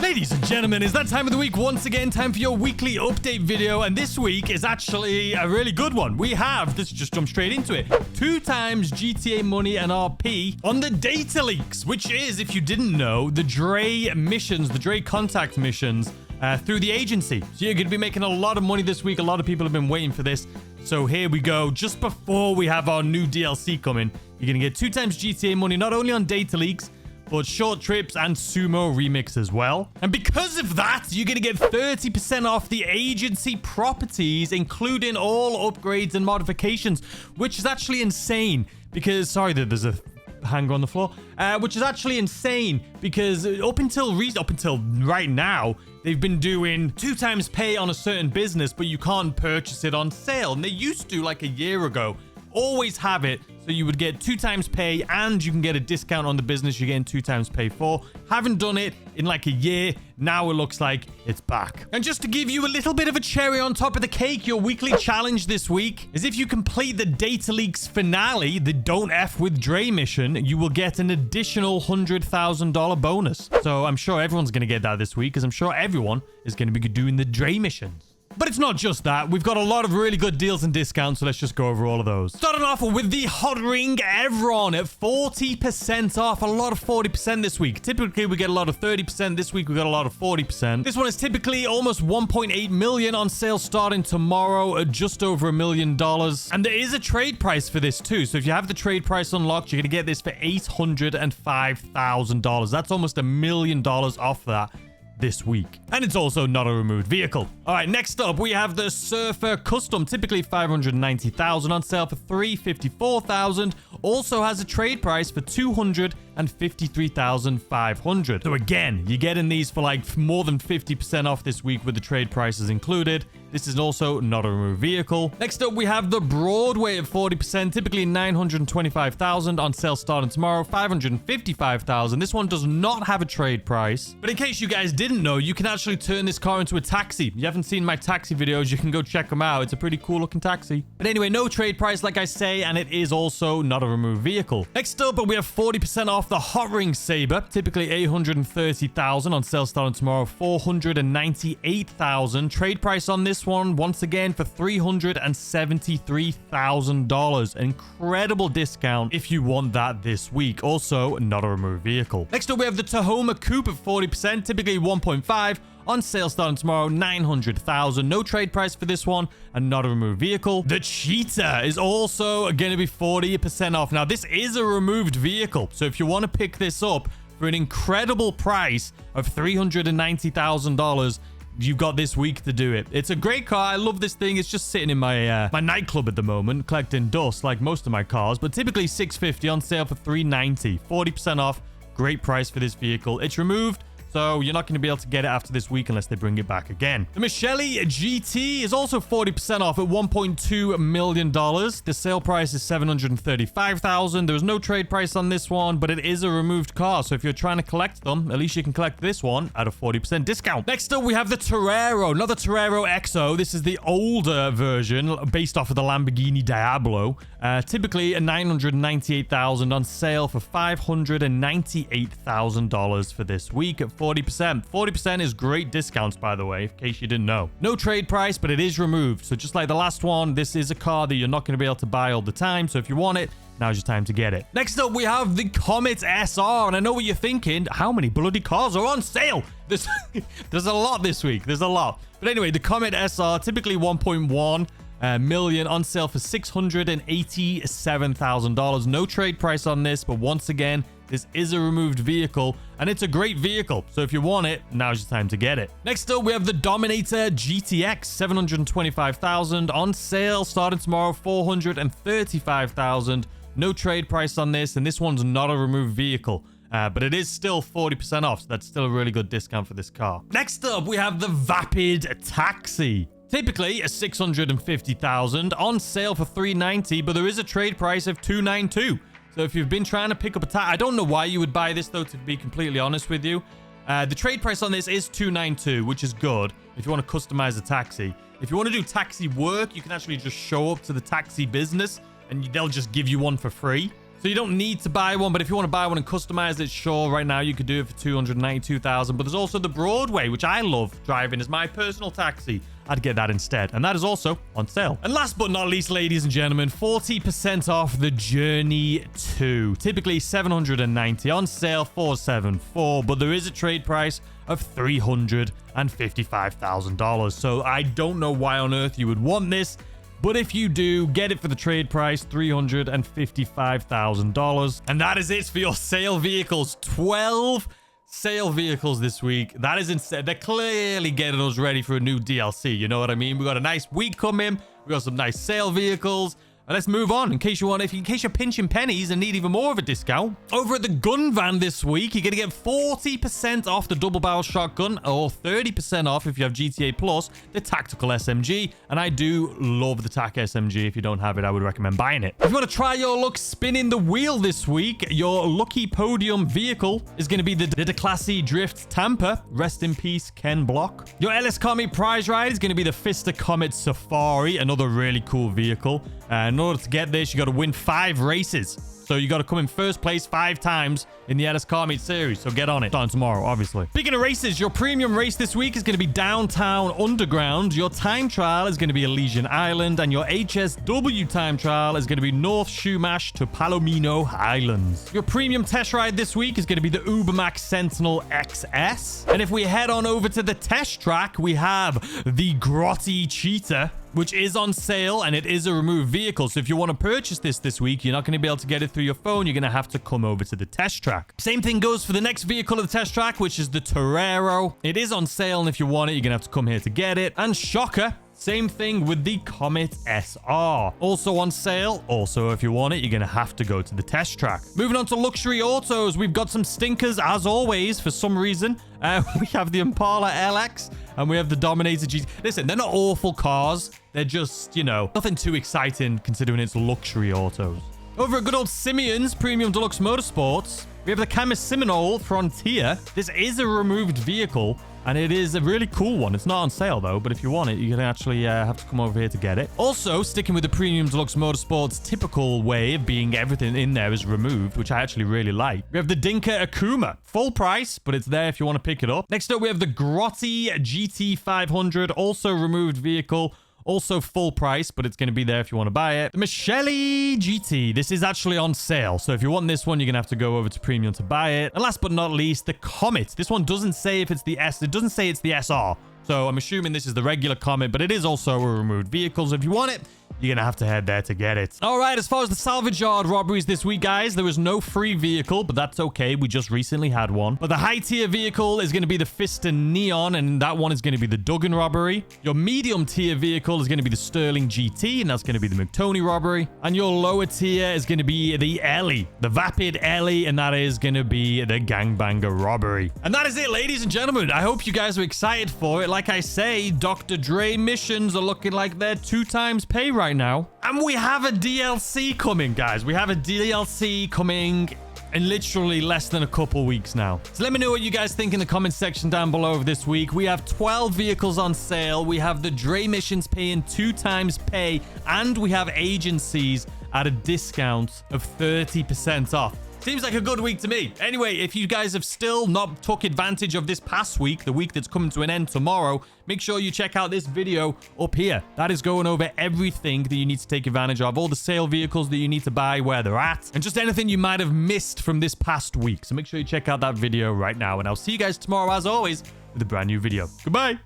Ladies and gentlemen, it's that time of the week once again, time for your weekly update video, and this week is actually a really good one. We have, let's just jump straight into it, 2 times GTA money and RP on the data leaks, which is, if you didn't know, the DRE missions, the DRE contact missions through the agency. So you're going to be making a lot of money this week. A lot of people have been waiting for this. So here we go. Just before we have our new DLC coming, you're going to get 2 times GTA money, not only on data leaks, but short trips and sumo remix as well. And because of that, you're going to get 30% off the agency properties, including all upgrades and modifications, which is actually insane because, sorry, there's a hanger on the floor, which is actually insane because up until right now, they've been doing 2 times pay on a certain business, but you can't purchase it on sale. And they used to, like a year ago, always have it. So you would get 2 times pay and you can get a discount on the business you're getting 2 times pay for. Haven't done it in like a year. Now it looks like it's back. And just to give you a little bit of a cherry on top of the cake, your weekly challenge this week is if you complete the data leaks finale, the Don't F with Dre mission, you will get an additional $100,000 bonus. So I'm sure everyone's going to get that this week because I'm sure everyone is going to be doing the Dre missions. But it's not just that. We've got a lot of really good deals and discounts, so let's just go over all of those. Starting off with the Hot Ring Evron at 40% off. A lot of 40% this week. Typically, we get a lot of 30%. This week, we got a lot of 40%. This one is typically almost 1.8 million on sale starting tomorrow at just over $1 million. And there is a trade price for this too. So if you have the trade price unlocked, you're going to get this for $805,000. That's almost $1 million off that this week. And it's also not a removed vehicle. All right, next up, we have the Surfer Custom, typically $590,000 on sale for $354,000. Also has a trade price for $253,500. So again, you're getting these for like more than 50% off this week with the trade prices included. This is also not a removed vehicle. Next up, we have the Broadway at 40%, typically $925,000 on sale starting tomorrow, $555,000. This one does not have a trade price. But in case you guys didn't know, you can actually turn this car into a taxi. You haven't seen my taxi videos, you can go check them out. It's a pretty cool looking taxi. But anyway, no trade price like I say, and it is also not a removed vehicle. Next up, we have 40% off the Hot Ring Saber, typically $830,000 on sale starting tomorrow, $498,000. Trade price on this one, once again, for $373,000. Incredible discount if you want that this week. Also, not a removed vehicle. Next up, we have the Tahoma Coupe at 40%, typically 1.5. On sale starting tomorrow, $900,000. No trade price for this one and not a removed vehicle. The Cheetah is also going to be 40% off. Now, this is a removed vehicle. So if you want to pick this up for an incredible price of $390,000, you've got this week to do it. It's a great car. I love this thing. It's just sitting in my my nightclub at the moment, collecting dust like most of my cars, but typically $650 on sale for $390. 40% off. Great price for this vehicle. It's removed, so you're not going to be able to get it after this week unless they bring it back again. The Michele GT is also 40% off at $1.2 million. The sale price is $735,000. There's no trade price on this one, but it is a removed car. So if you're trying to collect them, at least you can collect this one at a 40% discount. Next up, we have the Torero, not the Torero XO. This is the older version based off of the Lamborghini Diablo. Typically a $998,000 on sale for $598,000 for this week at 40%. 40% is great discounts, by the way, in case you didn't know. No trade price, but it is removed. So just like the last one, this is a car that you're not going to be able to buy all the time. So if you want it, now's your time to get it. Next up, we have the Comet SR. And I know what you're thinking. How many bloody cars are on sale? There's a lot this week. There's a lot. But anyway, the Comet SR, typically 1.1 million on sale for $687,000. No trade price on this, but once again, this is a removed vehicle, and it's a great vehicle. So if you want it, now's your time to get it. Next up, we have the Dominator GTX, $725,000 on sale starting tomorrow, $435,000. No trade price on this, and this one's not a removed vehicle. But it is still 40% off, so that's still a really good discount for this car. Next up, we have the Vapid Taxi. Typically a $650,000 on sale for $390, but there is a trade price of $292. So if you've been trying to pick up a taxi, I don't know why you would buy this though, to be completely honest with you. The trade price on this is $292, which is good if you want to customize a taxi. If you want to do taxi work, you can actually just show up to the taxi business and they'll just give you one for free. So you don't need to buy one, but if you want to buy one and customize it, sure, right now you could do it for $292,000. But there's also the Broadway, which I love driving as my personal taxi. I'd get that instead. And that is also on sale. And last but not least, ladies and gentlemen, 40% off the Journey 2. Typically $790, on sale $474, but there is a trade price of $355,000. So I don't know why on earth you would want this. But if you do, get it for the trade price, $355,000. And that is it for your sale vehicles. 12 sale vehicles this week. That is insane. They're clearly getting us ready for a new DLC. You know what I mean? We got a nice week coming. We got some nice sale vehicles. And let's move on in case you're pinching pennies and need even more of a discount. Over at the gun van this week, you're going to get 40% off the double barrel shotgun or 30% off if you have GTA Plus, the tactical SMG. And I do love the TAC SMG. If you don't have it, I would recommend buying it. If you want to try your luck spinning the wheel this week, your lucky podium vehicle is going to be the Declasse Drift Tampa. Rest in peace, Ken Block. Your LS Comet prize ride is going to be the Fister Comet Safari, another really cool vehicle. In order to get this, you got to win 5 races. So you got to come in first place 5 times in the LS Car Meet series. So get on it. Starting tomorrow, obviously. Speaking of races, your premium race this week is going to be Downtown Underground. Your time trial is going to be Elysian Island. And your HSW time trial is going to be North Shumash to Palomino Islands. Your premium test ride this week is going to be the Ubermax Sentinel XS. And if we head on over to the test track, we have the Grotty Cheetah, which is on sale, and it is a removed vehicle. So if you want to purchase this week, you're not going to be able to get it through your phone. You're going to have to come over to the test track. Same thing goes for the next vehicle of the test track, which is the Torero. It is on sale, and if you want it, you're going to have to come here to get it. And shocker, same thing with the Comet SR. Also on sale. Also, if you want it, you're going to have to go to the test track. Moving on to luxury autos, we've got some stinkers, as always, for some reason. We have the Impala LX, and we have the Dominator GT. Listen, they're not awful cars. They're just, you know, nothing too exciting considering it's luxury autos. Over at good old Simeon's Premium Deluxe Motorsports, we have the Camus Seminole Frontier. This is a removed vehicle, and it is a really cool one. It's not on sale, though, but if you want it, you can actually have to come over here to get it. Also, sticking with the Premium Deluxe Motorsports typical way of being everything in there is removed, which I actually really like. We have the Dinka Akuma. Full price, but it's there if you want to pick it up. Next up, we have the Grotty GT500, also removed vehicle. Also full price, but it's going to be there if you want to buy it. The Michele GT. This is actually on sale. So if you want this one, you're going to have to go over to Premium to buy it. And last but not least, the Comet. This one doesn't say if it's the S. It doesn't say it's the SR. So I'm assuming this is the regular Comet, but it is also a removed vehicle. So if you want it, you're going to have to head there to get it. All right, as far as the salvage yard robberies this week, guys, there was no free vehicle, but that's okay. We just recently had one. But the high tier vehicle is going to be the Fister Neon, and that one is going to be the Duggan robbery. Your medium tier vehicle is going to be the Sterling GT, and that's going to be the McToney robbery. And your lower tier is going to be the Ellie, the Vapid Ellie, and that is going to be the Gangbanger robbery. And that is it, ladies and gentlemen. I hope you guys are excited for it. Like I say, Dr. Dre missions are looking like they're 2 times pay right now. And we have a DLC coming, guys. We have a DLC coming in literally less than a couple weeks now. So let me know what you guys think in the comment section down below of this week. We have 12 vehicles on sale. We have the Dre missions paying 2 times pay, and we have agencies at a discount of 30% off. Seems like a good week to me. Anyway, if you guys have still not took advantage of this past week, the week that's coming to an end tomorrow, make sure you check out this video up here. That is going over everything that you need to take advantage of, all the sale vehicles that you need to buy, where they're at, and just anything you might have missed from this past week. So make sure you check out that video right now, and I'll see you guys tomorrow, as always, with a brand new video. Goodbye.